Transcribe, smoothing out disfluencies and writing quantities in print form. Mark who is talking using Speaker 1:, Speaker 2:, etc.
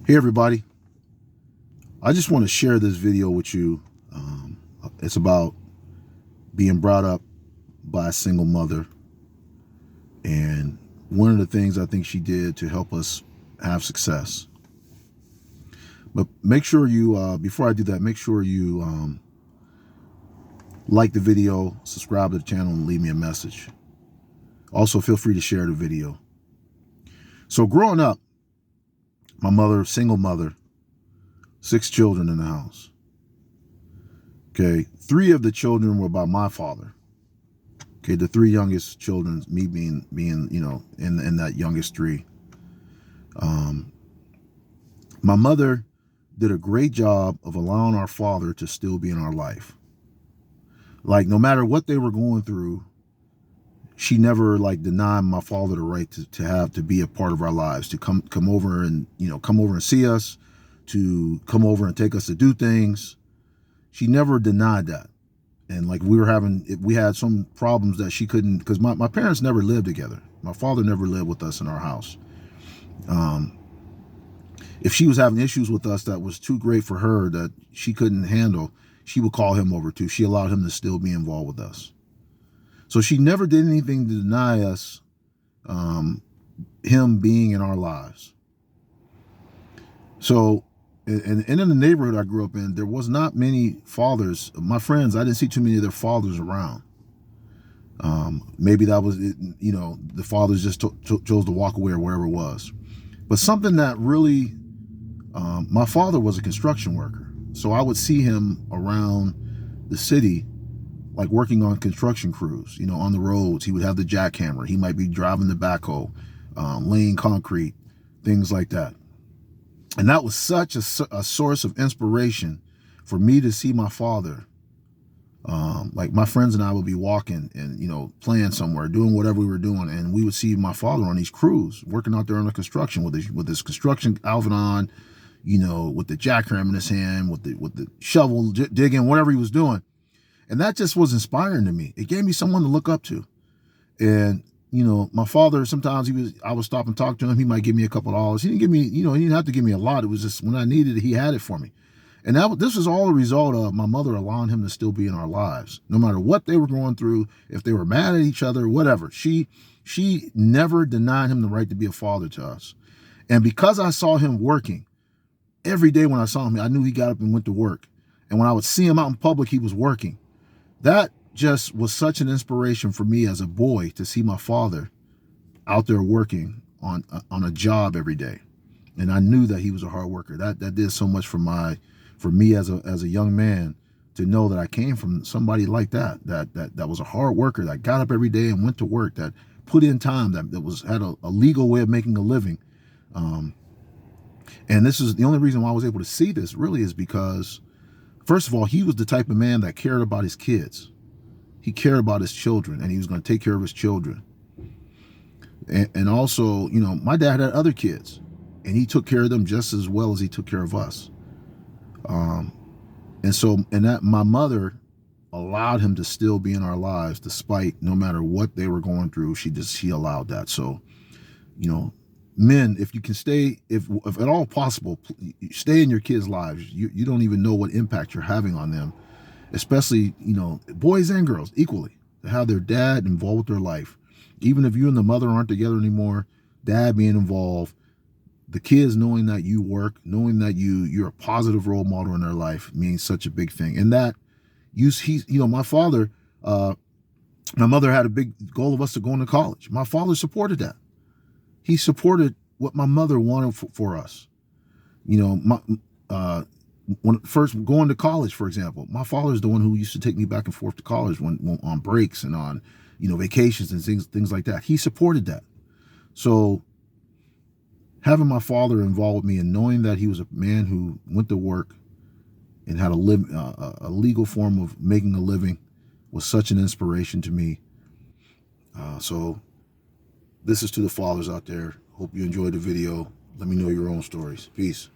Speaker 1: Hey everybody, I just want to share this video with you. It's about being brought up by a single mother, and one of the things I think she did to help us have success. But make sure you, before I do that, make sure you like the video, subscribe to the channel, and leave me a message. Also, feel free to share the video. So growing up, my mother, single mother, 6 children in the house. Okay, 3 of the children were by my father. Okay, the 3 youngest children, me being in that youngest 3. My mother did a great job of allowing our father to still be in our life. Like, no matter what they were going through, she never denied my father the right to be a part of our lives, to come over and see us, to come over and take us to do things. She never denied that. And we had some problems that she couldn't, because my parents never lived together. My father never lived with us in our house. If she was having issues with us that was too great for her, that she couldn't handle, she would call him over too. She allowed him to still be involved with us. So she never did anything to deny us him being in our lives. So, and in the neighborhood I grew up in, there was not many fathers. My friends, I didn't see too many of their fathers around. Maybe that was it, the fathers just chose to walk away or wherever it was. But something that really, my father was a construction worker. So I would see him around the city, like working on construction crews, on the roads. He would have the jackhammer. He might be driving the backhoe, laying concrete, things like that. And that was such a source of inspiration for me to see my father. Like, my friends and I would be walking and, playing somewhere, doing whatever we were doing. And we would see my father on these crews, working out there on the construction with his construction outfit on, with the jackhammer in his hand, with the shovel, digging, whatever he was doing. And that just was inspiring to me. It gave me someone to look up to. And, my father, sometimes I would stop and talk to him. He might give me a couple of dollars. He didn't give me, he didn't have to give me a lot. It was just when I needed it, he had it for me. And this was all a result of my mother allowing him to still be in our lives. No matter what they were going through, if they were mad at each other, whatever. She never denied him the right to be a father to us. And because I saw him working, every day when I saw him, I knew he got up and went to work. And when I would see him out in public, he was working. That just was such an inspiration for me as a boy, to see my father out there working on a job every day. And I knew that he was a hard worker. That did so much for me as a young man, to know that I came from somebody like that was a hard worker, that got up every day and went to work, that put in time, that had a legal way of making a living. And this is the only reason why I was able to see this, really, is because, first of all, he was the type of man that cared about his kids. He cared about his children, and he was going to take care of his children. And also, my dad had other kids, and he took care of them just as well as he took care of us. And that my mother allowed him to still be in our lives, despite no matter what they were going through. She allowed that. So, men, if you can stay, if at all possible, stay in your kids' lives. You don't even know what impact you're having on them, especially, boys and girls equally, to have their dad involved with their life. Even if you and the mother aren't together anymore, dad being involved, the kids knowing that you work, knowing that you're a positive role model in their life, means such a big thing. And that my father, my mother had a big goal of us to go into college. My father supported that. He supported what my mother wanted for us. When first going to college, for example, my father's the one who used to take me back and forth to college when on breaks and on, vacations and things like that. He supported that. So having my father involved with me, and knowing that he was a man who went to work and had a legal form of making a living, was such an inspiration to me. So this is to the fathers out there. Hope you enjoyed the video. Let me know your own stories. Peace.